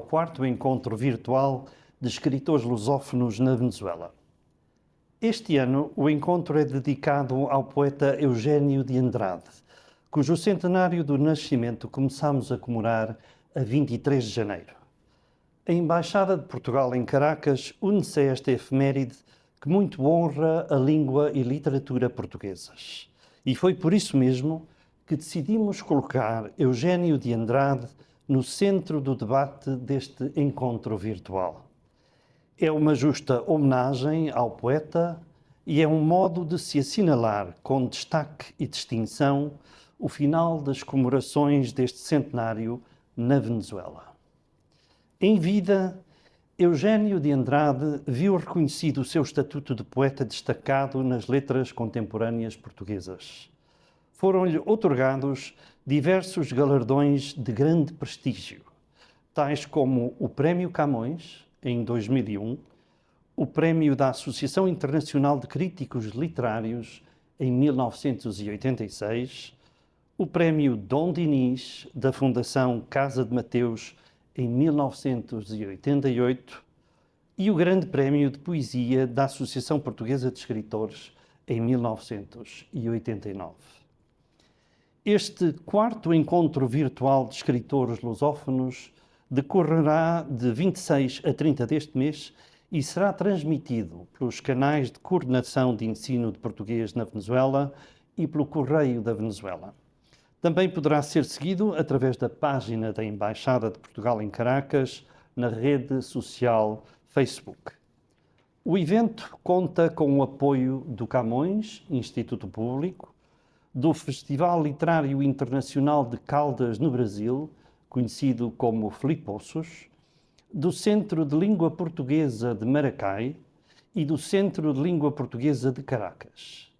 ao 4º encontro virtual de escritores lusófonos na Venezuela. Este ano, o encontro é dedicado ao poeta Eugênio de Andrade, cujo centenário do nascimento começamos a comemorar a 23 de janeiro. A Embaixada de Portugal em Caracas une-se a esta efeméride que muito honra a língua e literatura portuguesas. E foi por isso mesmo que decidimos colocar Eugênio de Andrade no centro do debate deste encontro virtual. É uma justa homenagem ao poeta e é um modo de se assinalar com destaque e distinção o final das comemorações deste centenário na Venezuela. Em vida, Eugênio de Andrade viu reconhecido o seu estatuto de poeta destacado nas letras contemporâneas portuguesas. Foram-lhe outorgados diversos galardões de grande prestígio, tais como o Prémio Camões, em 2001, o Prémio da Associação Internacional de Críticos Literários, em 1986, o Prémio Dom Dinis, da Fundação Casa de Mateus, em 1988, e o Grande Prémio de Poesia da Associação Portuguesa de Escritores, em 1989. Este 4º encontro virtual de escritores lusófonos decorrerá de 26 a 30 deste mês e será transmitido pelos canais de coordenação de ensino de português na Venezuela e pelo Correio da Venezuela. Também poderá ser seguido através da página da Embaixada de Portugal em Caracas, na rede social Facebook. O evento conta com o apoio do Camões, Instituto Público, do Festival Literário Internacional de Caldas, no Brasil, conhecido como Flipossos, do Centro de Língua Portuguesa de Maracai e do Centro de Língua Portuguesa de Caracas.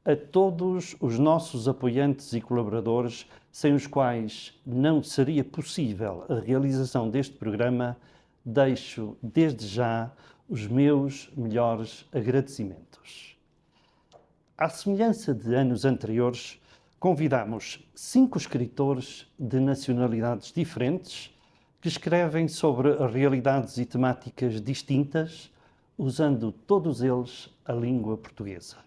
A todos os nossos apoiantes e colaboradores, sem os quais não seria possível a realização deste programa, deixo desde já os meus melhores agradecimentos. À semelhança de anos anteriores, convidamos 5 escritores de nacionalidades diferentes que escrevem sobre realidades e temáticas distintas, usando todos eles a língua portuguesa.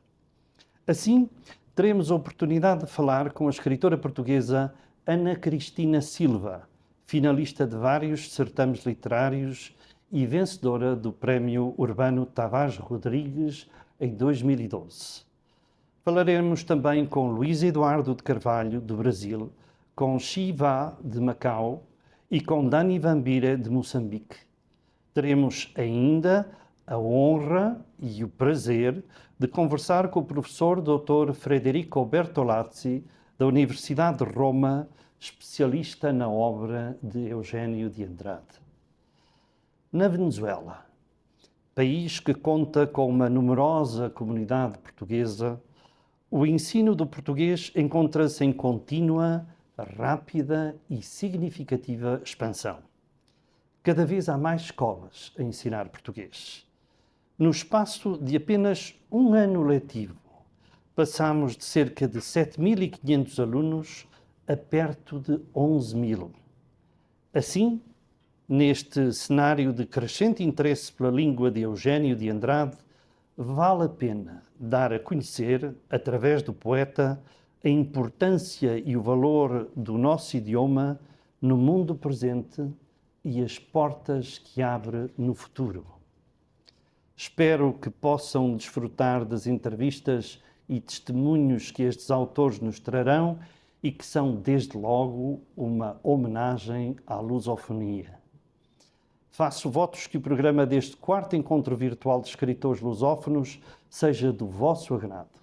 Assim, teremos a oportunidade de falar com a escritora portuguesa Ana Cristina Silva, finalista de vários certames literários e vencedora do Prémio Urbano Tavares Rodrigues em 2012. Falaremos também com Luís Eduardo de Carvalho, do Brasil, com Shiva, de Macau, e com Dani Vambira, de Moçambique. Teremos ainda a honra e o prazer de conversar com o professor Dr. Frederico Bertolazzi, da Universidade de Roma, especialista na obra de Eugênio de Andrade. Na Venezuela, país que conta com uma numerosa comunidade portuguesa, o ensino do português encontra-se em contínua, rápida e significativa expansão. Cada vez há mais escolas a ensinar português. No espaço de apenas um ano letivo, passamos de cerca de 7.500 alunos a perto de 11.000. Assim, neste cenário de crescente interesse pela língua de Eugênio de Andrade, vale a pena dar a conhecer, através do poeta, a importância e o valor do nosso idioma no mundo presente e as portas que abre no futuro. Espero que possam desfrutar das entrevistas e testemunhos que estes autores nos trarão e que são, desde logo, uma homenagem à lusofonia. Faço votos que o programa deste 4º encontro virtual de escritores lusófonos seja do vosso agrado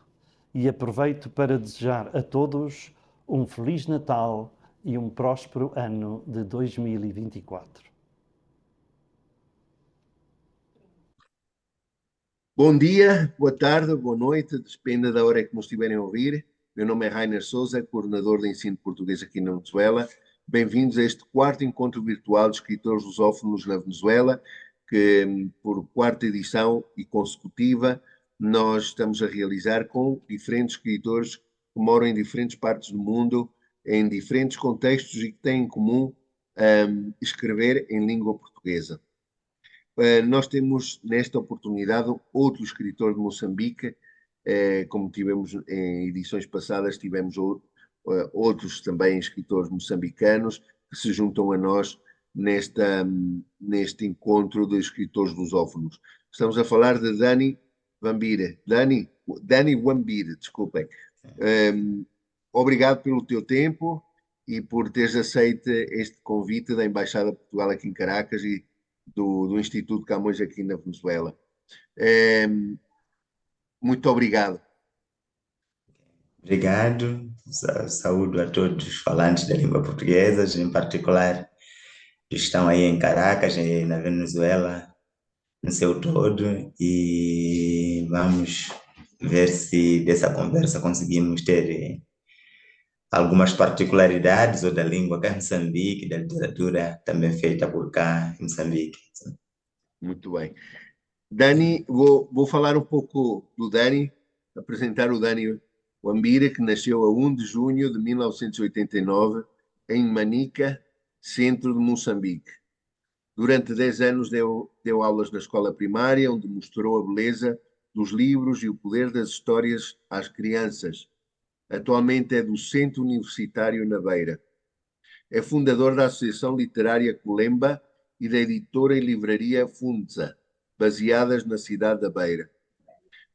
e aproveito para desejar a todos um Feliz Natal e um próspero ano de 2024. Bom dia, boa tarde, boa noite, depende da hora que nos estiverem a ouvir. Meu nome é Rainer Souza, coordenador de ensino de português aqui na Venezuela. Bem-vindos a este 4º encontro virtual de escritores lusófonos na Venezuela, que por 4ª edição e consecutiva nós estamos a realizar com diferentes escritores que moram em diferentes partes do mundo, em diferentes contextos e que têm em comum escrever em língua portuguesa. Nós temos, nesta oportunidade, outro escritor de Moçambique, como tivemos em edições passadas, tivemos outros também escritores moçambicanos que se juntam a nós neste encontro de escritores lusófonos. Estamos a falar de Dani Wambire. Dani Wambire, desculpem. Obrigado pelo teu tempo e por teres aceito este convite da Embaixada de Portugal aqui em Caracas e do Instituto Camões aqui na Venezuela. Muito obrigado. Obrigado. Saúdo a todos os falantes da língua portuguesa, em particular que estão aí em Caracas, na Venezuela, no seu todo, e vamos ver se dessa conversa conseguimos ter algumas particularidades ou da língua cá em Moçambique, da literatura também feita por cá em Moçambique. Muito bem. Dani, vou falar um pouco do Dani, apresentar o Dani Wambire, que nasceu a 1 de junho de 1989 em Manica, centro de Moçambique. Durante 10 anos deu aulas na escola primária, onde mostrou a beleza dos livros e o poder das histórias às crianças. Atualmente é docente universitário na Beira. É fundador da Associação Literária Colemba e da editora e livraria Funza, baseadas na cidade da Beira.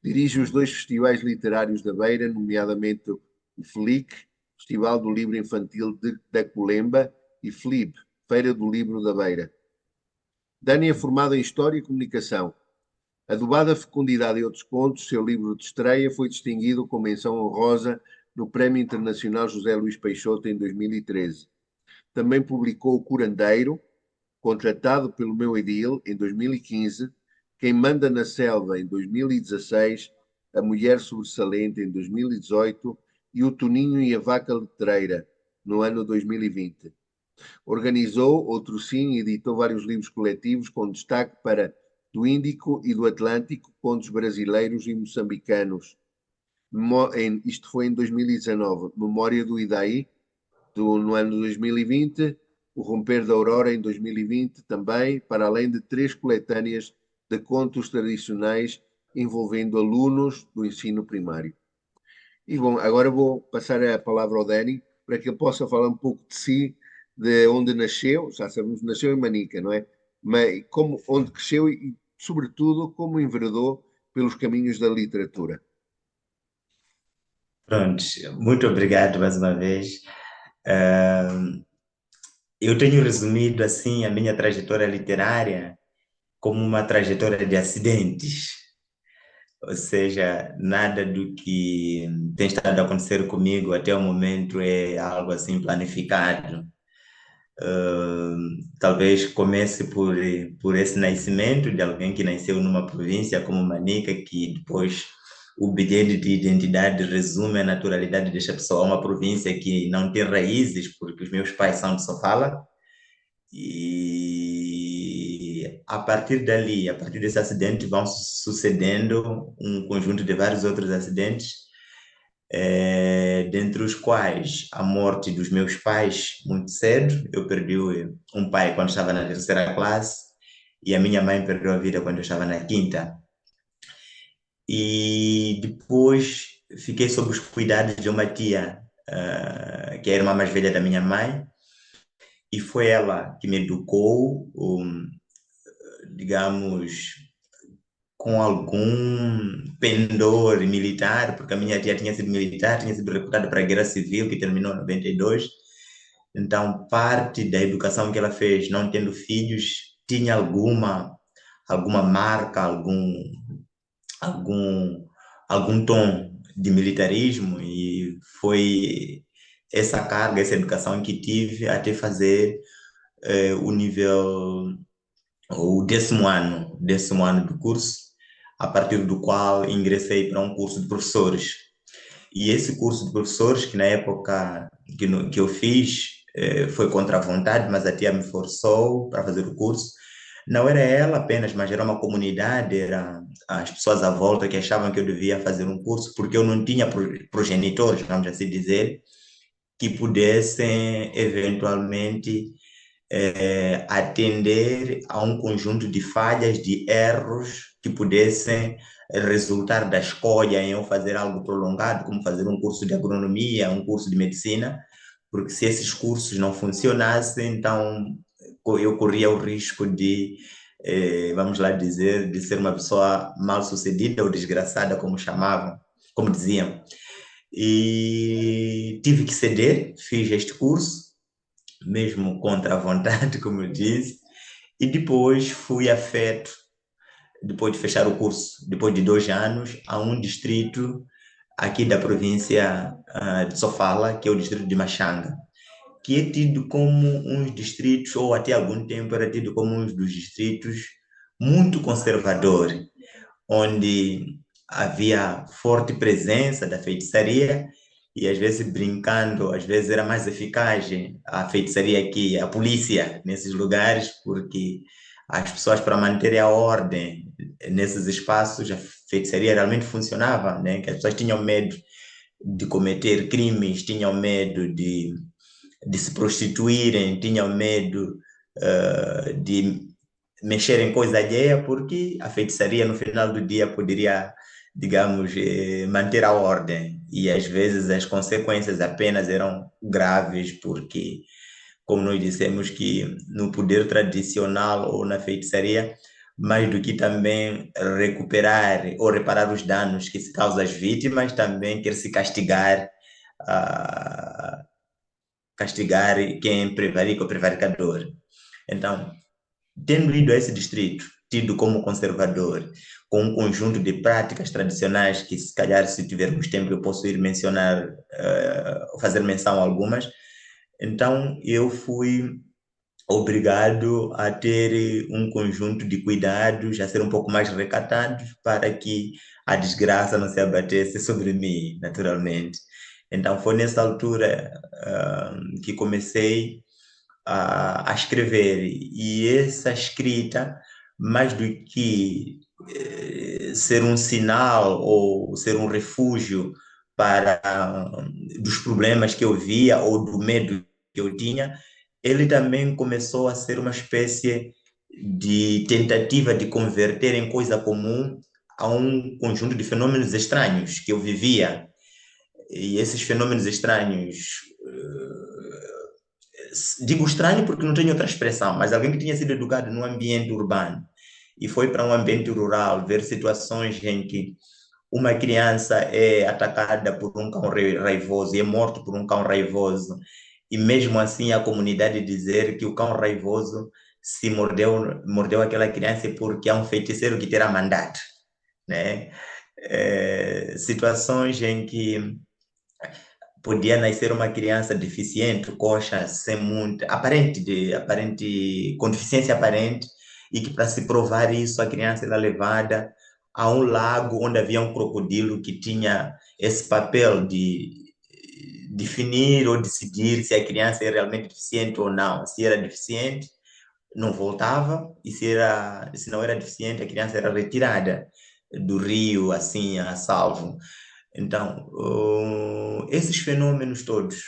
Dirige os 2 festivais literários da Beira, nomeadamente o FLIC, Festival do Livro Infantil da Colemba, e FLIB, Feira do Livro da Beira. Dani é formado em História e Comunicação. Adubada Fecundidade e Outros Contos, seu livro de estreia foi distinguido com menção honrosa no Prémio Internacional José Luís Peixoto em 2013. Também publicou O Curandeiro, Contratado pelo Meu Edil, em 2015, Quem Manda na Selva, em 2016, A Mulher Sobressalente, em 2018 e O Toninho e a Vaca Letreira, no ano 2020. Organizou, outrossim, e editou vários livros coletivos com destaque para Do Índico e do Atlântico, contos brasileiros e moçambicanos. Isto foi em 2019. Memória do Idaí, no ano 2020. O Romper da Aurora, em 2020 também, para além de 3 coletâneas de contos tradicionais envolvendo alunos do ensino primário. E bom, agora vou passar a palavra ao Dani para que ele possa falar um pouco de si, de onde nasceu. Já sabemos, nasceu em Manica, não é? Mas onde cresceu e, sobretudo, como enveredou pelos caminhos da literatura. Pronto, muito obrigado mais uma vez. Eu tenho resumido assim a minha trajetória literária como uma trajetória de acidentes, ou seja, nada do que tem estado a acontecer comigo até o momento é algo assim planificado. Talvez comece por esse nascimento de alguém que nasceu numa província como Manica, que depois o bilhete de identidade resume a naturalidade desta pessoa, uma província que não tem raízes, porque os meus pais são de Sofala. E a partir dali, a partir desse acidente, vão sucedendo um conjunto de vários outros acidentes, dentre os quais a morte dos meus pais muito cedo. Eu perdi um pai quando estava na 3ª classe e a minha mãe perdeu a vida quando eu estava na 5ª. E depois fiquei sob os cuidados de uma tia, que é a irmã mais velha da minha mãe, e foi ela que me educou, digamos, com algum pendor militar, porque a minha tia tinha sido militar, tinha sido recrutada para a Guerra Civil, que terminou em 92. Então, parte da educação que ela fez, não tendo filhos, tinha alguma marca, algum tom de militarismo, e foi essa carga, essa educação que tive até fazer o nível, o 10º ano do curso, a partir do qual ingressei para um curso de professores. E esse curso de professores, que na época que eu fiz, foi contra a vontade, mas a tia me forçou para fazer o curso. Não era ela apenas, mas era uma comunidade, eram as pessoas à volta que achavam que eu devia fazer um curso, porque eu não tinha progenitores, vamos assim dizer, que pudessem eventualmente atender a um conjunto de falhas, de erros que pudessem resultar da escolha em eu fazer algo prolongado, como fazer um curso de agronomia, um curso de medicina, porque se esses cursos não funcionassem, então eu corria o risco de, vamos lá dizer, de ser uma pessoa mal-sucedida ou desgraçada, como chamavam, como diziam. E tive que ceder, fiz este curso, mesmo contra a vontade, como eu disse, e depois fui afeto, depois de fechar o curso, depois de 2 anos, a um distrito aqui da província de Sofala, que é o distrito de Machanga, que é tido como uns distritos, ou até algum tempo era tido como um dos distritos muito conservador, onde havia forte presença da feitiçaria e às vezes brincando, às vezes era mais eficaz a feitiçaria que a polícia nesses lugares, porque as pessoas para manterem a ordem nesses espaços, a feitiçaria realmente funcionava, né? Que as pessoas tinham medo de cometer crimes, tinham medo de se prostituírem, tinham medo de mexer em coisa alheia, porque a feitiçaria no final do dia poderia, digamos, manter a ordem. E às vezes as consequências apenas eram graves, porque, como nós dissemos, que no poder tradicional ou na feitiçaria, mais do que também recuperar ou reparar os danos que se causa às vítimas, também quer se ah, castigar quem prevarica ou prevaricador. Então, tendo ido a esse distrito, tido como conservador, com um conjunto de práticas tradicionais que, se calhar, se tivermos tempo, eu posso ir mencionar, fazer menção a algumas, então eu fui obrigado a ter um conjunto de cuidados, a ser um pouco mais recatado para que a desgraça não se abatesse sobre mim, naturalmente. Então foi nessa altura que comecei a escrever. E essa escrita, mais do que ser um sinal ou ser um refúgio para dos problemas que eu via ou do medo que eu tinha, ele também começou a ser uma espécie de tentativa de converter em coisa comum a um conjunto de fenômenos estranhos que eu vivia. E esses fenômenos estranhos, digo estranho porque não tenho outra expressão, mas alguém que tinha sido educado num ambiente urbano e foi para um ambiente rural, ver situações em que uma criança é atacada por um cão raivoso e é morto por um cão raivoso, e mesmo assim a comunidade dizer que o cão raivoso se mordeu aquela criança porque é um feiticeiro que terá mandado, né? Situações em que podia nascer uma criança deficiente, coxa, sem muito, aparente, com deficiência aparente, e que para se provar isso, a criança era levada a um lago onde havia um crocodilo que tinha esse papel de definir ou decidir se a criança era realmente deficiente ou não. Se era deficiente, não voltava, e se não era deficiente, a criança era retirada do rio, assim, a salvo. Então, esses fenômenos todos,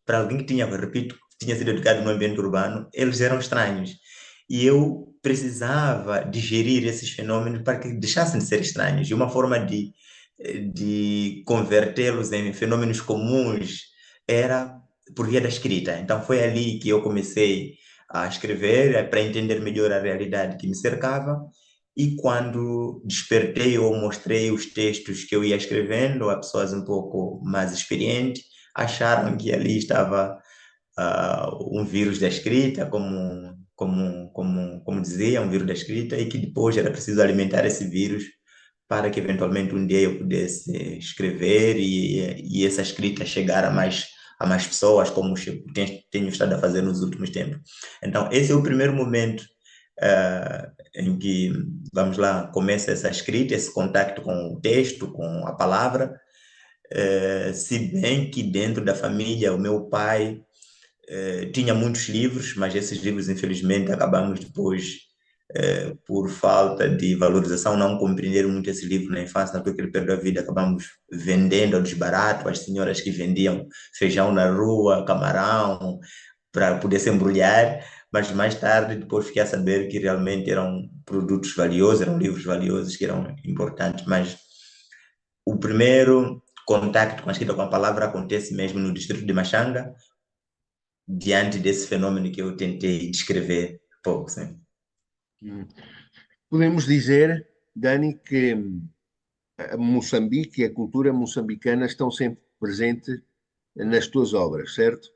para alguém que tinha, repito, tinha sido educado no ambiente urbano, eles eram estranhos. E eu precisava digerir esses fenômenos para que deixassem de ser estranhos. E uma forma de convertê-los em fenômenos comuns era por via da escrita. Então, foi ali que eu comecei a escrever, para entender melhor a realidade que me cercava. E quando despertei ou mostrei os textos que eu ia escrevendo a pessoas um pouco mais experientes, acharam que ali estava um vírus da escrita, como dizia, um vírus da escrita, e que depois era preciso alimentar esse vírus para que eventualmente um dia eu pudesse escrever e essa escrita chegar a mais pessoas, como tenho estado a fazer nos últimos tempos. Então, esse é o primeiro momento em que, vamos lá, começa essa escrita, esse contato com o texto, com a palavra, se bem que dentro da família, o meu pai tinha muitos livros, mas esses livros, infelizmente, acabamos depois, por falta de valorização, não compreenderam muito esse livro na infância, depois que ele perdeu a vida, acabamos vendendo ao desbarato, as senhoras que vendiam feijão na rua, camarão, para poder se embrulhar, mas mais tarde depois fiquei a saber que realmente eram produtos valiosos, eram livros valiosos, que eram importantes, mas o primeiro contacto com a escrita com a palavra acontece mesmo no distrito de Machanga, diante desse fenômeno que eu tentei descrever pouco, sim. Podemos dizer, Dani, que a Moçambique e a cultura moçambicana estão sempre presentes nas tuas obras, certo?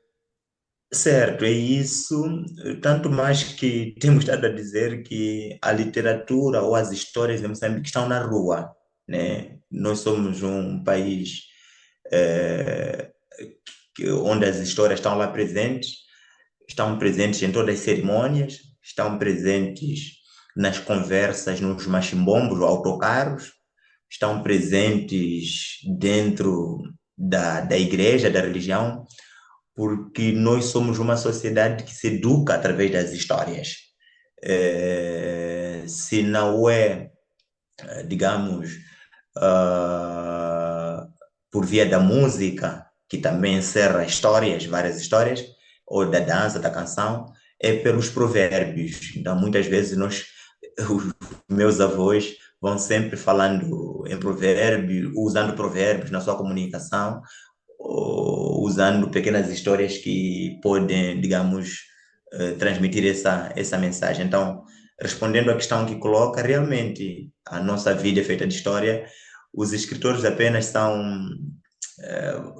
Certo, é isso, tanto mais que temos estado a dizer que a literatura ou as histórias de Moçambique estão na rua, né? Nós somos um país eh, onde as histórias estão lá presentes, estão presentes em todas as cerimônias, estão presentes nas conversas, nos machimbombos ou autocarros, estão presentes dentro da igreja, da religião, porque nós somos uma sociedade que se educa através das histórias. Se não é, digamos, ah, por via da música, que também encerra histórias, várias histórias, ou da dança, da canção, é pelos provérbios. Então, muitas vezes, os meus avós vão sempre falando em provérbio, usando provérbios na sua comunicação, ou usando pequenas histórias que podem, digamos, transmitir essa mensagem. Então, respondendo à questão que coloca, realmente a nossa vida é feita de história. Os escritores apenas são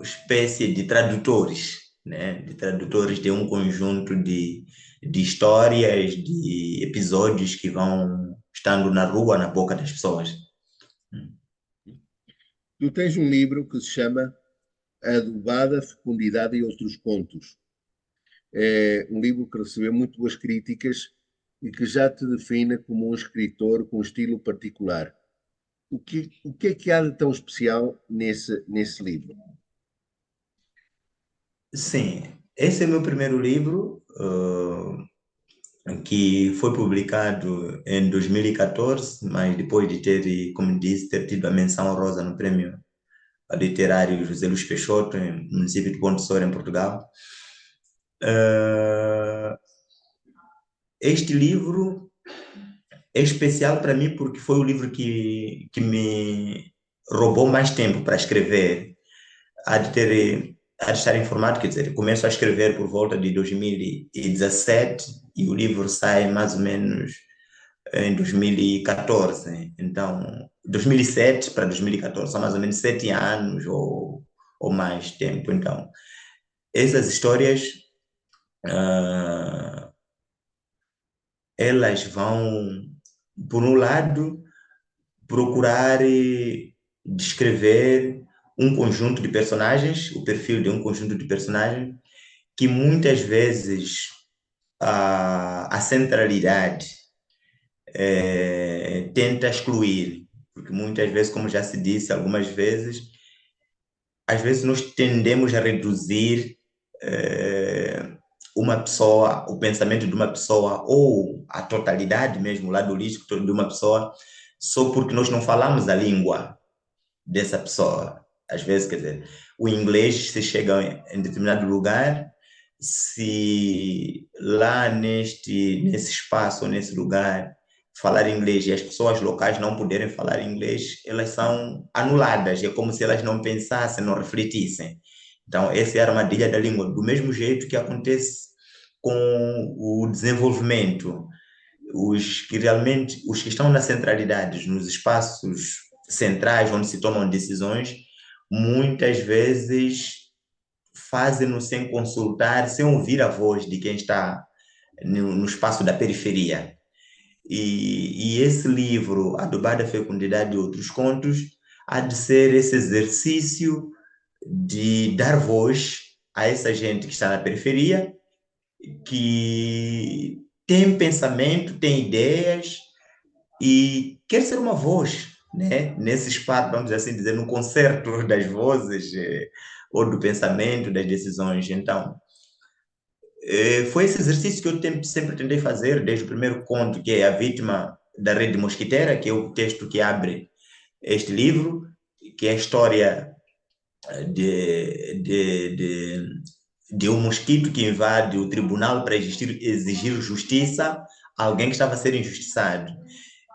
espécie de tradutores, né? De tradutores de um conjunto de histórias, de episódios que vão estando na rua, na boca das pessoas. Tu tens um livro que se chama Adubada, Fecundidade e Outros Contos. É um livro que recebeu muito boas críticas e que já te define como um escritor com um estilo particular. O que é que há de tão especial nesse livro? Sim, esse é o meu primeiro livro, que foi publicado em 2014, mas depois de ter, como disse, ter tido a menção honrosa no Prêmio Literário José Luís Peixoto, no município de Ponte Soura, em Portugal. Eh, Este livro é especial para mim porque foi o livro que me roubou mais tempo para escrever. Há de estar informado, quer dizer, começo a escrever por volta de 2017 e o livro sai mais ou menos em 2014. Então, 2007 para 2014, são mais ou menos 7 anos ou mais tempo. Então, essas histórias, ah, elas vão, por um lado, procurar descrever um conjunto de personagens, o perfil de um conjunto de personagens, que muitas vezes a centralidade tenta excluir, porque muitas vezes, como já se disse algumas vezes, às vezes nós tendemos a reduzir uma pessoa, o pensamento de uma pessoa, ou a totalidade mesmo, o lado holístico de uma pessoa, só porque nós não falamos a língua dessa pessoa. Às vezes, quer dizer, o inglês, se chega em determinado lugar, se lá nesse espaço, nesse lugar, falar inglês e as pessoas locais não puderem falar inglês, elas são anuladas. É como se elas não pensassem, não refletissem. Então, essa é a armadilha da língua. Do mesmo jeito que acontece com o desenvolvimento, os que estão nas centralidades, nos espaços centrais onde se tomam decisões, muitas vezes fazem-no sem consultar, sem ouvir a voz de quem está no espaço da periferia. E esse livro, Adubada Fecundidade e Outros Contos, há de ser esse exercício de dar voz a essa gente que está na periferia, que tem pensamento, tem ideias e quer ser uma voz, né? Nesse espaço, vamos assim dizer, no concerto das vozes, ou do pensamento, das decisões. Então, foi esse exercício que eu sempre tentei fazer, desde o primeiro conto, que é A Vítima da Rede Mosquiteira, que é o texto que abre este livro, que é a história de, de, de, de um mosquito que invade o tribunal para exigir justiça a alguém que estava a ser injustiçado.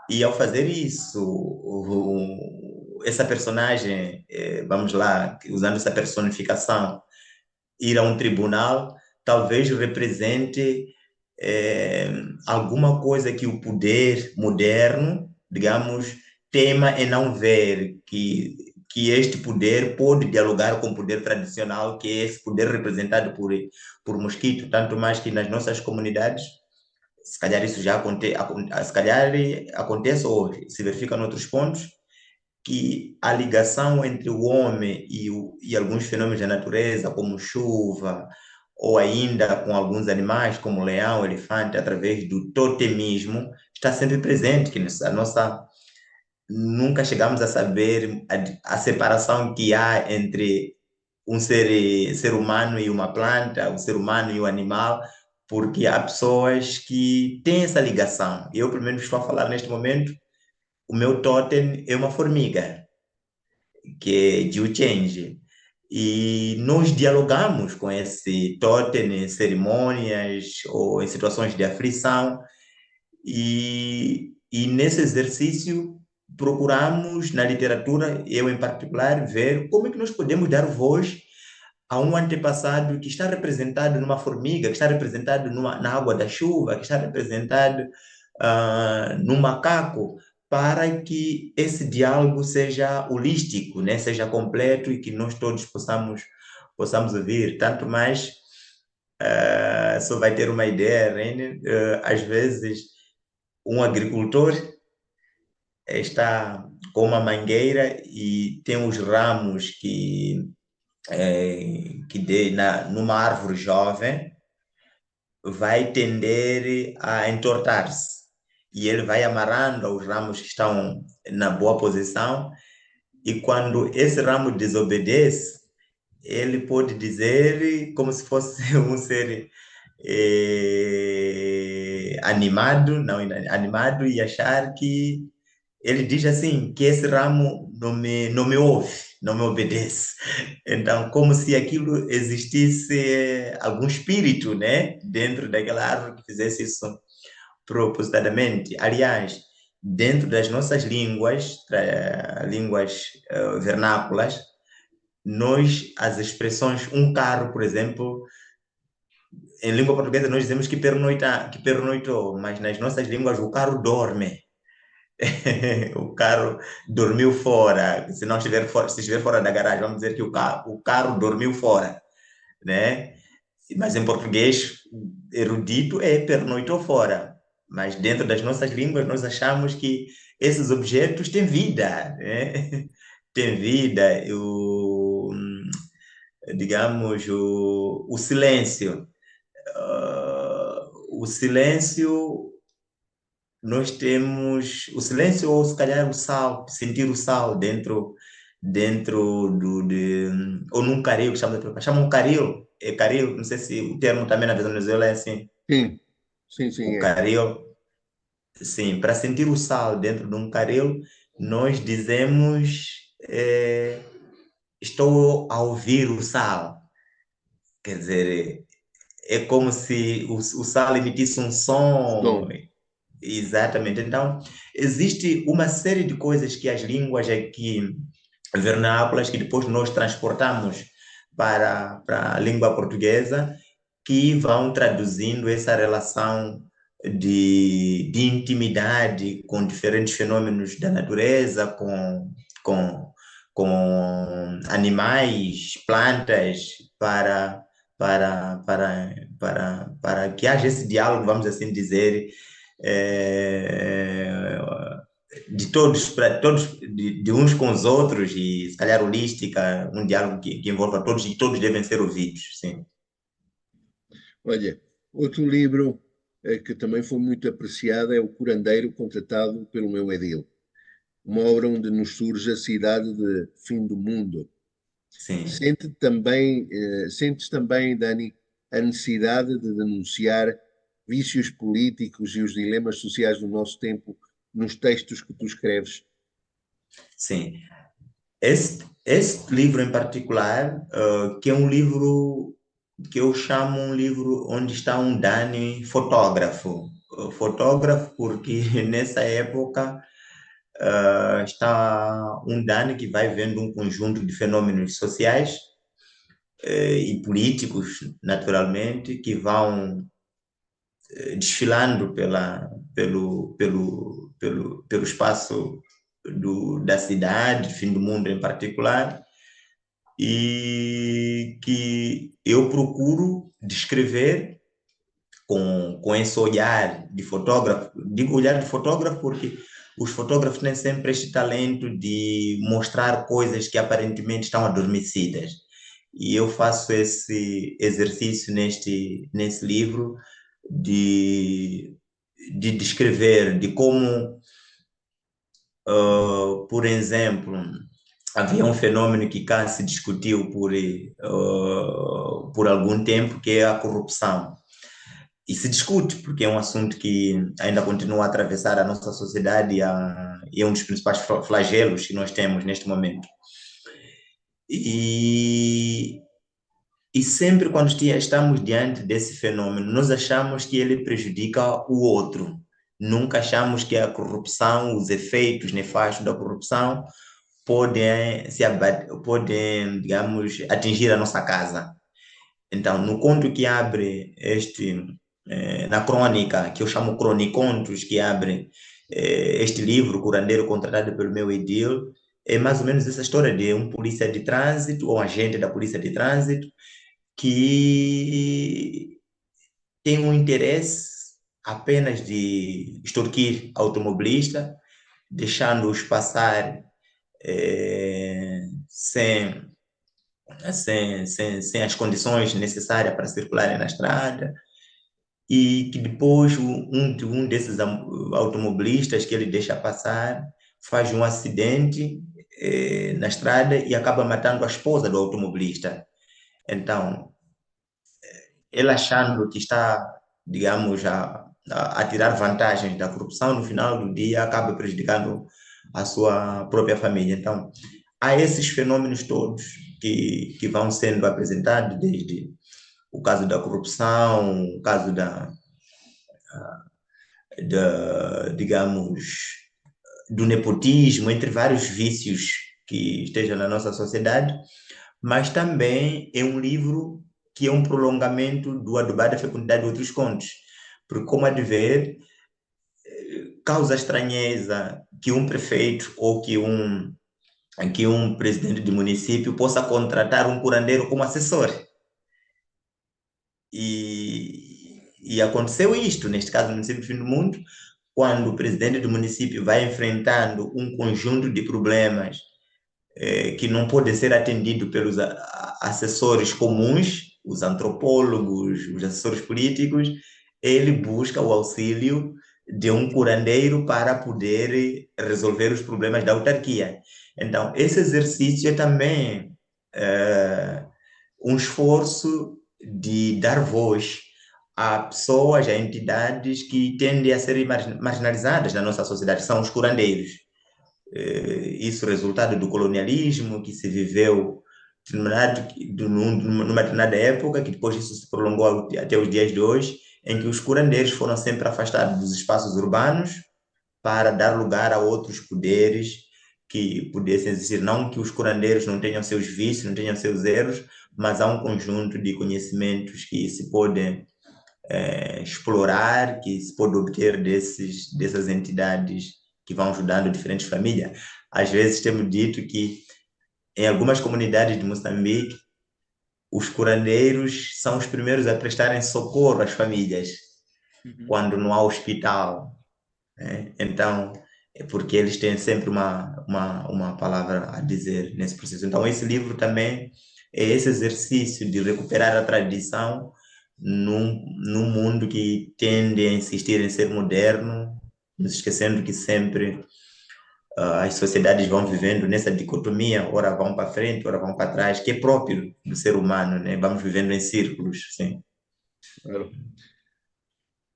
E ao fazer isso, essa personagem, vamos lá, usando essa personificação, ir a um tribunal, talvez represente eh, alguma coisa que o poder moderno, digamos, tema em não ver, que este poder pode dialogar com o poder tradicional, que é esse poder representado por mosquito, tanto mais que nas nossas comunidades, se calhar isso já se calhar acontece hoje, se verifica em outros pontos, que a ligação entre o homem e alguns fenômenos da natureza, como chuva, ou ainda com alguns animais, como leão, elefante, através do totemismo, está sempre presente, que a nossa nunca chegamos a saber a separação que há entre um ser humano e uma planta, o ser humano e o animal, porque há pessoas que têm essa ligação. Eu, pelo menos, estou a falar neste momento, o meu totem é uma formiga, que é Jiu Change. E nós dialogamos com esse totem em cerimônias ou em situações de aflição, e nesse exercício procuramos, na literatura, eu em particular, ver como é que nós podemos dar voz a um antepassado que está representado numa formiga, que está representado na água da chuva, que está representado num macaco, para que esse diálogo seja holístico, né? Seja completo e que nós todos possamos ouvir. Tanto mais, só vai ter uma ideia, Reine, às vezes um agricultor está com uma mangueira e tem os ramos numa árvore jovem, vai tender a entortar-se. E ele vai amarrando os ramos que estão na boa posição, e quando esse ramo desobedece, ele pode dizer, como se fosse um ser animado, não animado, e achar que ele diz assim, que esse ramo não me ouve, não me obedece. Então, como se aquilo existisse algum espírito, né, dentro daquela árvore que fizesse isso propositadamente. Aliás, dentro das nossas línguas vernáculas, as expressões um carro, por exemplo, em língua portuguesa nós dizemos que pernoitou, mas nas nossas línguas o carro dorme. O carro dormiu fora. Se não estiver fora, se estiver fora da garagem, vamos dizer que o carro dormiu fora, né? Mas em português erudito é pernoitou fora. Mas dentro das nossas línguas nós achamos que esses objetos têm vida, né? Têm vida. Digamos, o silêncio. O silêncio, nós temos o silêncio, ou se calhar o sal, sentir o sal dentro ou num caril, que chamam caril, caril, não sei se o termo também na Venezuela é assim, Sim, sim, sim, o é. caril, sim, para sentir o sal dentro de um caril, nós dizemos, estou a ouvir o sal, quer dizer, é como se o sal emitisse um som. Som. Exatamente. Então, existe uma série de coisas que as línguas aqui vernáculas, que depois nós transportamos para a língua portuguesa, que vão traduzindo essa relação de intimidade com diferentes fenômenos da natureza, com, com animais, plantas, para que haja esse diálogo, vamos assim dizer, eh, de todos para todos, de uns com os outros, e se calhar holística, um diálogo que envolva todos, e todos devem ser ouvidos, sim. Olha, outro livro que também foi muito apreciado é O Curandeiro Contratado pelo Meu Edil, uma obra onde nos surge a cidade de fim do mundo. Sim. Sentes também, Dani, a necessidade de denunciar vícios políticos e os dilemas sociais do nosso tempo nos textos que tu escreves? Sim. Este livro em particular, que é um livro que eu chamo um livro onde está um Dani fotógrafo. Fotógrafo porque nessa época está um Dani que vai vendo um conjunto de fenômenos sociais e políticos, naturalmente, que vão desfilando pelo espaço da cidade, fim do mundo em particular, e que eu procuro descrever com esse olhar de fotógrafo. Digo olhar de fotógrafo porque os fotógrafos têm sempre este talento de mostrar coisas que aparentemente estão adormecidas. E eu faço esse exercício nesse livro de, de descrever, de como, por exemplo, havia um fenômeno que cá se discutiu por algum tempo, que é a corrupção. E se discute, porque é um assunto que ainda continua a atravessar a nossa sociedade e é um dos principais flagelos que nós temos neste momento. E, e sempre quando estamos diante desse fenômeno, nós achamos que ele prejudica o outro. Nunca achamos que a corrupção, os efeitos nefastos da corrupção podem, digamos, atingir a nossa casa. Então, no conto que abre na crônica, que eu chamo Cronicontos, que abre este livro, Curandeiro Contratado pelo Meu Edil, é mais ou menos essa história de um polícia de trânsito, ou um agente da polícia de trânsito, que tem um interesse apenas de extorquir automobilista, deixando-os passar sem sem as condições necessárias para circularem na estrada, e que depois um desses automobilistas que ele deixa passar faz um acidente na estrada e acaba matando a esposa do automobilista. Então, ele achando que está, digamos, a tirar vantagens da corrupção, no final do dia acaba prejudicando a sua própria família. Então, há esses fenômenos todos que vão sendo apresentados, desde o caso da corrupção, o caso digamos, do nepotismo, entre vários vícios que estejam na nossa sociedade, mas também é um livro que é um prolongamento do Adubada Fecundidade de Outros Contos, porque, como há de ver, causa estranheza que um prefeito ou que um presidente de município possa contratar um curandeiro como assessor. E aconteceu isto, neste caso, no município do Fim do Mundo, quando o presidente do município vai enfrentando um conjunto de problemas que não podem ser atendidos pelos assessores comuns, os antropólogos, os assessores políticos, ele busca o auxílio de um curandeiro para poder resolver os problemas da autarquia. Então, esse exercício é também um esforço de dar voz a pessoas, a entidades que tendem a ser marginalizadas na nossa sociedade, são os curandeiros. Isso resultado do colonialismo que se viveu numa determinada época, que depois isso se prolongou até os dias de hoje, em que os curandeiros foram sempre afastados dos espaços urbanos para dar lugar a outros poderes que pudessem existir. Não que os curandeiros não tenham seus vícios, não tenham seus erros, mas há um conjunto de conhecimentos que se podem explorar, que se pode obter dessas entidades que vão ajudando diferentes famílias. Às vezes temos dito que em algumas comunidades de Moçambique, os curandeiros são os primeiros a prestarem socorro às famílias quando não há hospital. Então, é porque eles têm sempre uma palavra a dizer nesse processo. Então, esse livro também é esse exercício de recuperar a tradição num mundo que tende a insistir em ser moderno, nos esquecendo que sempre as sociedades vão vivendo nessa dicotomia, ora vão para frente, ora vão para trás, que é próprio do ser humano, né? Vamos vivendo em círculos, sim. Claro.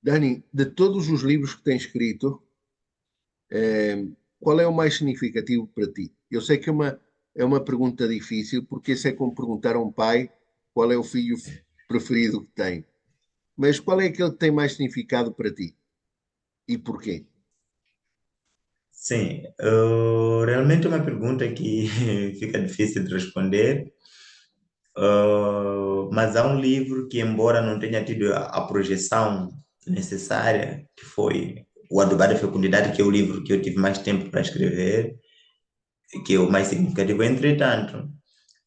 Dani, de todos os livros que tens escrito, qual é o mais significativo para ti? Eu sei que é uma pergunta difícil, porque isso é como perguntar a um pai qual é o filho preferido que tem. Mas qual é aquele que tem mais significado para ti? E porquê? Sim, realmente é uma pergunta que fica difícil de responder, mas há um livro que, embora não tenha tido a projeção necessária, que foi O Adubar da Fecundidade, que é o livro que eu tive mais tempo para escrever, que é o mais significativo. Entretanto,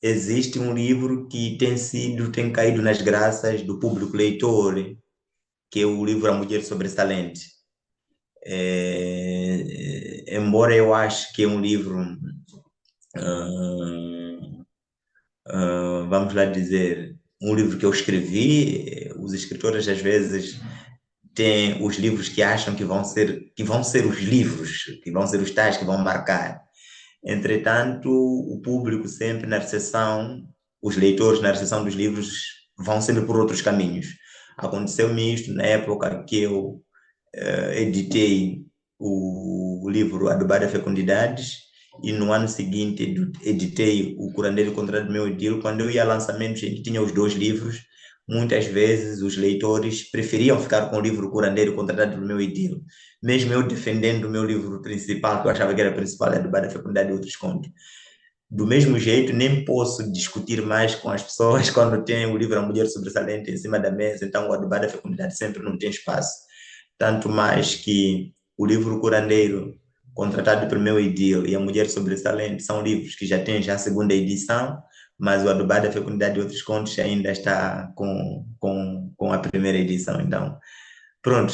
existe um livro que tem caído nas graças do público leitor, que é o livro A Mulher Sobressalente. Embora eu acho que é um livro, ah, vamos lá dizer, um livro que eu escrevi, os escritores às vezes têm os livros que acham que vão ser os livros, que vão ser os tais que vão marcar. Entretanto, o público sempre na recepção, os leitores na recepção dos livros vão sempre por outros caminhos. Aconteceu-me isto na época que eu editei o livro Adubar a Fecundidades e no ano seguinte editei o Curandeiro Contrário do Meu Idilo. Quando eu ia a lançamentos em que tinha os dois livros, muitas vezes os leitores preferiam ficar com o livro Curandeiro Contrário do Meu Idilo, mesmo eu defendendo o meu livro principal, que eu achava que era principal, é Adubar a Fecundidade e Outros Contos. Do mesmo jeito, nem posso discutir mais com as pessoas quando tem o livro A Mulher Sobressalente em cima da mesa, então o Adubar da Fecundidade sempre não tem espaço. Tanto mais que o livro Curandeiro, Contratado pelo Meu Idil, e A Mulher Sobressalente são livros que já têm já a segunda edição, mas o Adubar da Fecundidade e Outros Contos ainda está com a primeira edição. Então, pronto,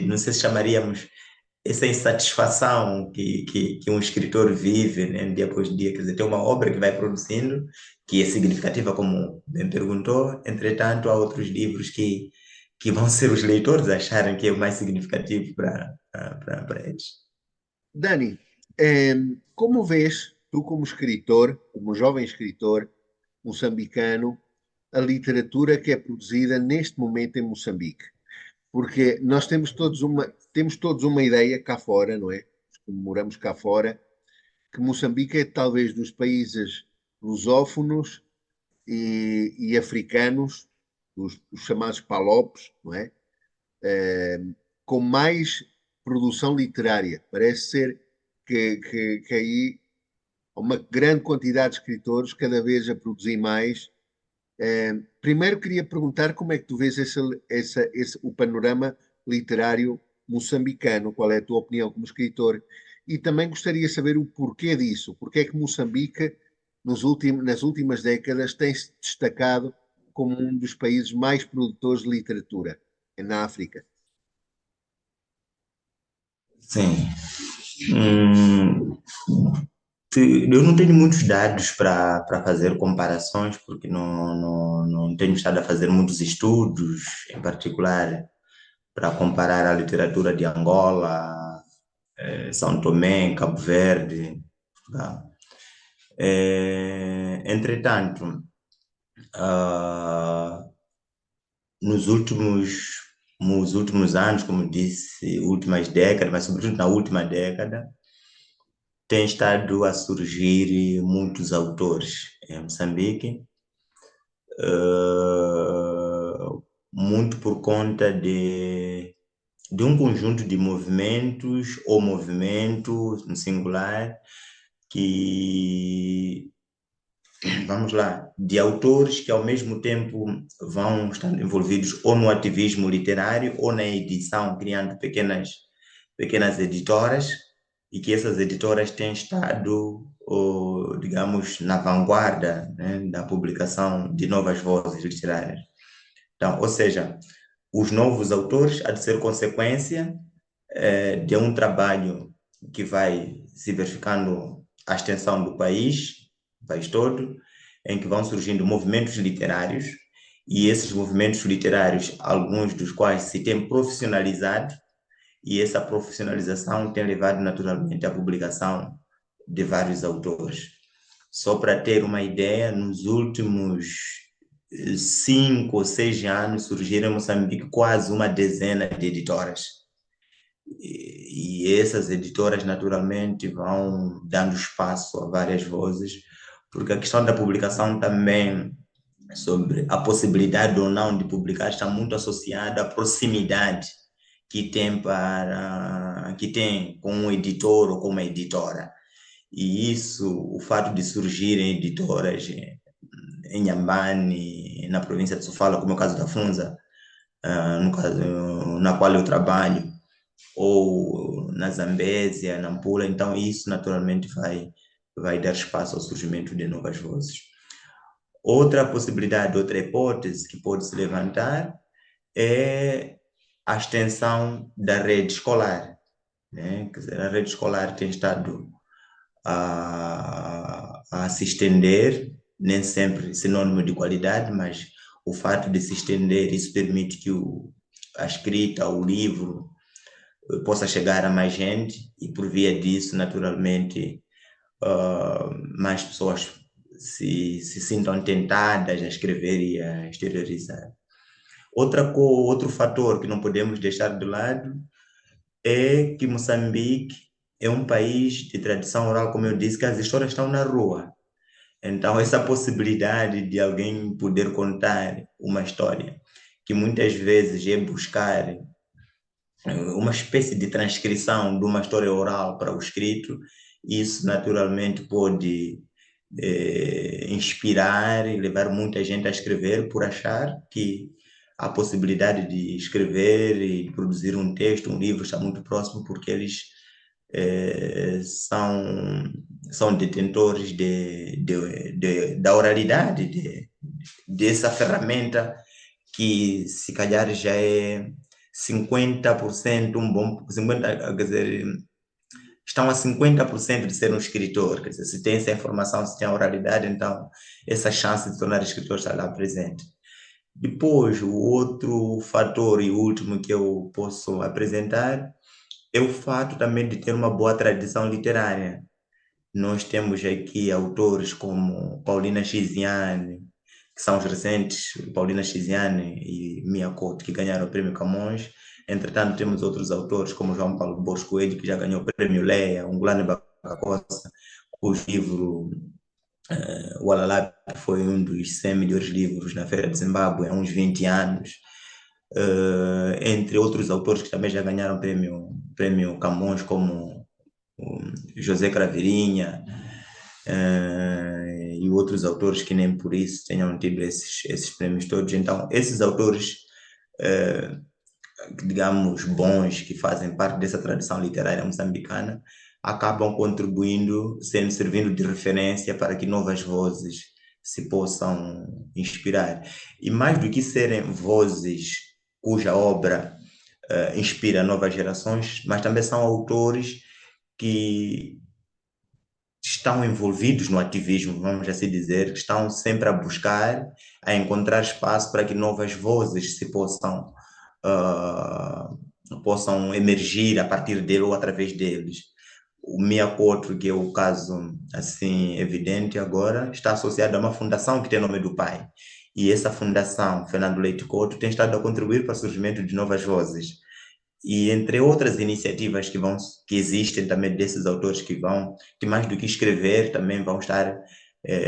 não sei se chamaríamos essa insatisfação que um escritor vive, né, dia após dia. Quer dizer, tem uma obra que vai produzindo, que é significativa, como bem perguntou, entretanto, há outros livros que vão ser os leitores acharem que é o mais significativo para eles. Dani, como vês, tu como escritor, como jovem escritor moçambicano, a literatura que é produzida neste momento em Moçambique? Porque nós temos todos uma ideia cá fora, não é? Como moramos cá fora, que Moçambique é talvez dos países lusófonos e africanos, os chamados palopes, não é? Com mais produção literária. Parece ser que aí há uma grande quantidade de escritores, cada vez a produzir mais. Primeiro queria perguntar como é que tu vês o panorama literário moçambicano, qual é a tua opinião como escritor? E também gostaria de saber o porquê disso, porque é que Moçambique, nas últimas décadas, tem se destacado como um dos países mais produtores de literatura na África. Sim. Hum, eu não tenho muitos dados para fazer comparações, porque não tenho estado a fazer muitos estudos, em particular para comparar a literatura de Angola, São Tomé, Cabo Verde. Tá? Entretanto, ah, nos nos últimos anos, como disse, últimas décadas, mas sobretudo na última década, tem estado a surgir muitos autores em Moçambique, muito por conta de um conjunto de movimentos ou movimentos no singular que, vamos lá, de autores que ao mesmo tempo vão estar envolvidos ou no ativismo literário ou na edição, criando pequenas editoras, e que essas editoras têm estado, digamos, na vanguarda, né, da publicação de novas vozes literárias. Então, ou seja, os novos autores há de ser consequência de um trabalho que vai se verificando a extensão do país todo, em que vão surgindo movimentos literários, e esses movimentos literários, alguns dos quais se têm profissionalizado, e essa profissionalização tem levado naturalmente à publicação de vários autores. Só para ter uma ideia, nos últimos 5 ou 6 anos surgiram em Moçambique quase uma dezena de editoras. E essas editoras naturalmente vão dando espaço a várias vozes, porque a questão da publicação também, sobre a possibilidade ou não de publicar, está muito associada à proximidade que tem com um editor ou com uma editora. E isso, o fato de surgirem editoras em Inhambane, na província de Sofala, como é o caso da Funza, no caso na qual eu trabalho, ou na Zambésia, na Nampula, então isso naturalmente vai dar espaço ao surgimento de novas vozes. Outra possibilidade, outra hipótese que pode se levantar é a extensão da rede escolar, né? Quer dizer, a rede escolar tem estado a se estender, nem sempre sinônimo de qualidade, mas o fato de se estender, isso permite que a escrita, o livro, possa chegar a mais gente e, por via disso, naturalmente, mais pessoas se sintam tentadas a escrever e a exteriorizar. Outro fator que não podemos deixar de lado é que Moçambique é um país de tradição oral, como eu disse, que as histórias estão na rua. Então, essa possibilidade de alguém poder contar uma história, que muitas vezes é buscar uma espécie de transcrição de uma história oral para o escrito, isso naturalmente pode inspirar e levar muita gente a escrever por achar que a possibilidade de escrever e de produzir um texto, um livro está muito próximo porque eles são detentores da oralidade, dessa ferramenta que se calhar já é 50% um bom, 50, quer dizer, estão a 50% de ser um escritor, quer dizer, se tem essa informação, se tem a oralidade, então essa chance de tornar escritor está lá presente. Depois, o outro fator e último que eu posso apresentar é o fato também de ter uma boa tradição literária. Nós temos aqui autores como Paulina Chiziane, que são os recentes, Paulina Chiziane e Mia Couto, que ganharam o Prêmio Camões. Entretanto, temos outros autores como João Paulo Borges Coelho, que já ganhou o Prêmio Leia, Ngulane Bacacossa, cujo livro O Alalá foi um dos 100 melhores livros na Feira de Zimbábue há uns 20 anos. Entre outros autores que também já ganharam o prêmio Camões, como José Craveirinha, e outros autores que nem por isso tenham tido esses prêmios todos. Então, esses autores, digamos, bons, que fazem parte dessa tradição literária moçambicana, acabam contribuindo, servindo de referência para que novas vozes se possam inspirar. E mais do que serem vozes cuja obra inspira novas gerações, mas também são autores que estão envolvidos no ativismo, vamos assim dizer, que estão sempre a buscar, a encontrar espaço para que novas vozes se possam emergir a partir dele ou através deles. O Mia Couto, que é o caso assim evidente agora, está associado a uma fundação que tem o nome do pai. E essa fundação, Fernando Leite Couto, tem estado a contribuir para o surgimento de novas vozes. E entre outras iniciativas que existem também desses autores que mais do que escrever, também vão estar,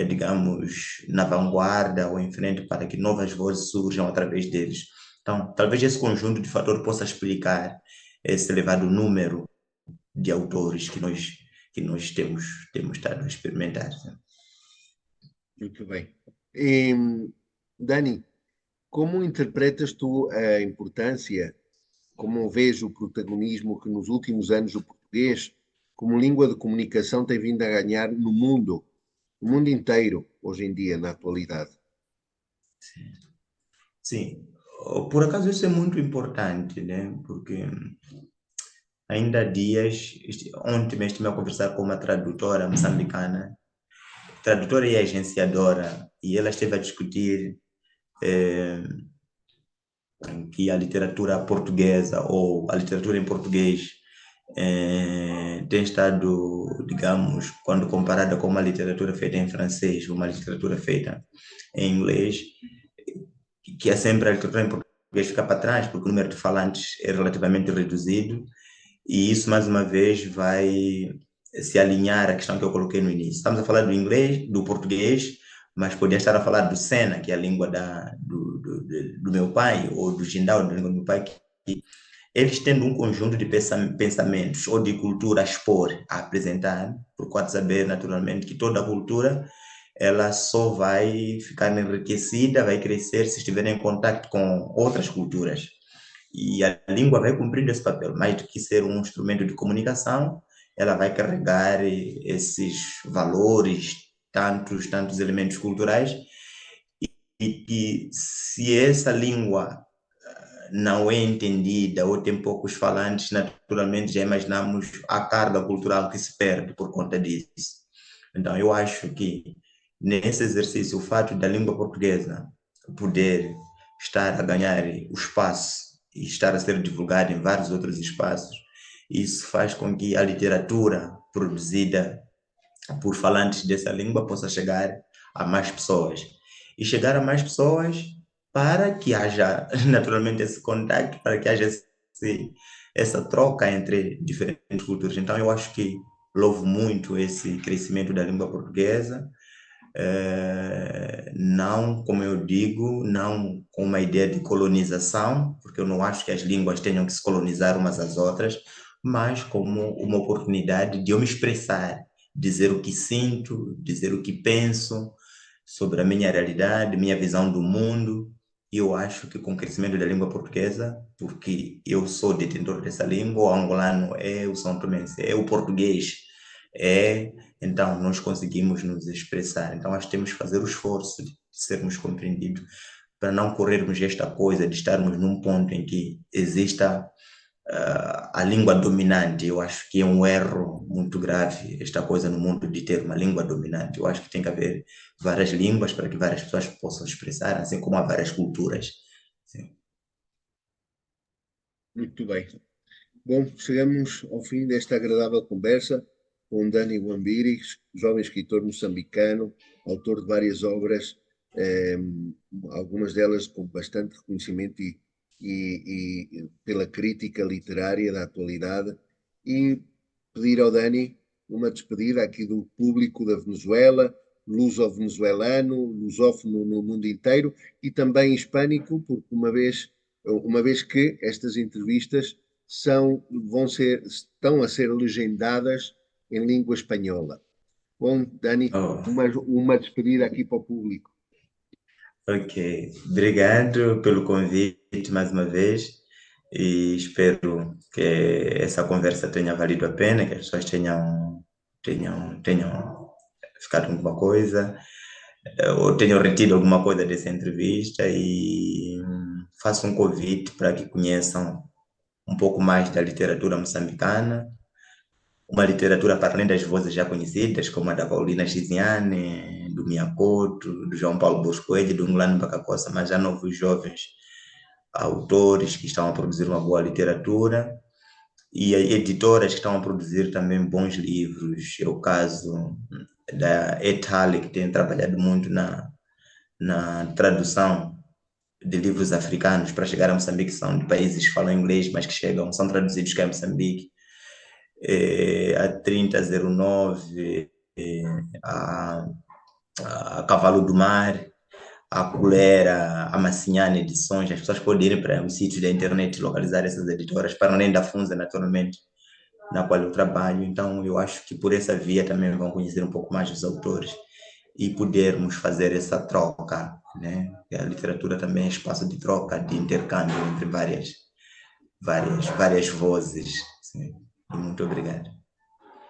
digamos, na vanguarda ou em frente para que novas vozes surjam através deles. Então, talvez esse conjunto de fatores possa explicar esse elevado número de autores que nós temos estado a experimentar. Muito bem. Dani, como interpretas tu a importância, como vês o protagonismo que nos últimos anos o português, como língua de comunicação, tem vindo a ganhar no mundo inteiro, hoje em dia, na atualidade? Sim, por acaso isso é muito importante, né? Porque ainda há dias, ontem mesmo estive a conversar com uma tradutora moçambicana, tradutora e agenciadora, e ela esteve a discutir que a literatura portuguesa ou a literatura em português tem estado, digamos, quando comparada com uma literatura feita em francês, uma literatura feita em inglês, que é sempre a literatura em português fica para trás, porque o número de falantes é relativamente reduzido, e isso, mais uma vez, vai se alinhar à questão que eu coloquei no início. Estamos a falar do inglês, do português, mas podia estar a falar do Sena, que é a língua do meu pai, ou do Jindal, da língua do meu pai, que eles tendo um conjunto de pensamentos ou de cultura a expor, a apresentar, por quanto saber naturalmente que toda cultura ela só vai ficar enriquecida, vai crescer se estiver em contato com outras culturas. E a língua vai cumprir esse papel, mais do que ser um instrumento de comunicação, ela vai carregar esses valores, tantos elementos culturais, e se essa língua não é entendida ou tem poucos falantes, naturalmente já imaginamos a carga cultural que se perde por conta disso. Então, eu acho que nesse exercício, o fato da língua portuguesa poder estar a ganhar o espaço e estar a ser divulgada em vários outros espaços, isso faz com que a literatura produzida por falantes dessa língua possa chegar a mais pessoas. E chegar a mais pessoas para que haja naturalmente esse contato, para que haja essa troca entre diferentes culturas. Então, eu acho que louvo muito esse crescimento da língua portuguesa, não, como eu digo, não com uma ideia de colonização, porque eu não acho que as línguas tenham que se colonizar umas às outras, mas como uma oportunidade de eu me expressar, dizer o que sinto, dizer o que penso sobre a minha realidade, minha visão do mundo. E eu acho que com o crescimento da língua portuguesa, porque eu sou detentor dessa língua, o angolano é o são tomense, é o português, é então, nós conseguimos nos expressar. Então, acho que temos que fazer o esforço de sermos compreendidos para não corrermos esta coisa de estarmos num ponto em que exista a língua dominante. Eu acho que é um erro muito grave esta coisa no mundo de ter uma língua dominante. Eu acho que tem que haver várias línguas para que várias pessoas possam expressar, assim como há várias culturas. Sim. Muito bem. Bom, chegamos ao fim desta agradável conversa com Dani Guambiri, jovem escritor moçambicano, autor de várias obras, eh, algumas delas com bastante reconhecimento e pela crítica literária da atualidade. E pedir ao Dani uma despedida aqui do público da Venezuela, luso-venezuelano, lusófono no mundo inteiro e também hispânico, porque uma vez que estas entrevistas estão a ser legendadas em língua espanhola. Bom, Dani, Oh, uma despedida aqui para o público. ok. Obrigado pelo convite mais uma vez e espero que essa conversa tenha valido a pena, que as pessoas tenham ficado com alguma coisa, ou tenham retido alguma coisa dessa entrevista e faço um convite para que conheçam um pouco mais da literatura moçambicana, uma literatura para além das vozes já conhecidas, como a da Paulina Chiziane, do Miyakoto, do João Paulo Boscoelho, do Ngulano Bacacossa, mas há novos jovens autores que estão a produzir uma boa literatura e editoras que estão a produzir também bons livros. É o caso da Etale, que tem trabalhado muito na tradução de livros africanos para chegar a Moçambique, são de países que falam inglês, mas que chegam, são traduzidos cá em Moçambique. A 3009, a, a Cavalo do Mar, a Colera, a Massinhana Edições. As pessoas podem ir para os sítios da internet localizar essas editoras, para além da Funza, naturalmente, na qual eu trabalho. Então, eu acho que por essa via também vão conhecer um pouco mais os autores e podermos fazer essa troca, né? E a literatura também é espaço de troca, de intercâmbio entre várias vozes. Sim. E muito obrigado.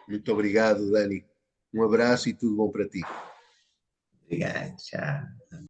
Muito obrigado, Dani. Um abraço e tudo bom para ti. Obrigado, tchau.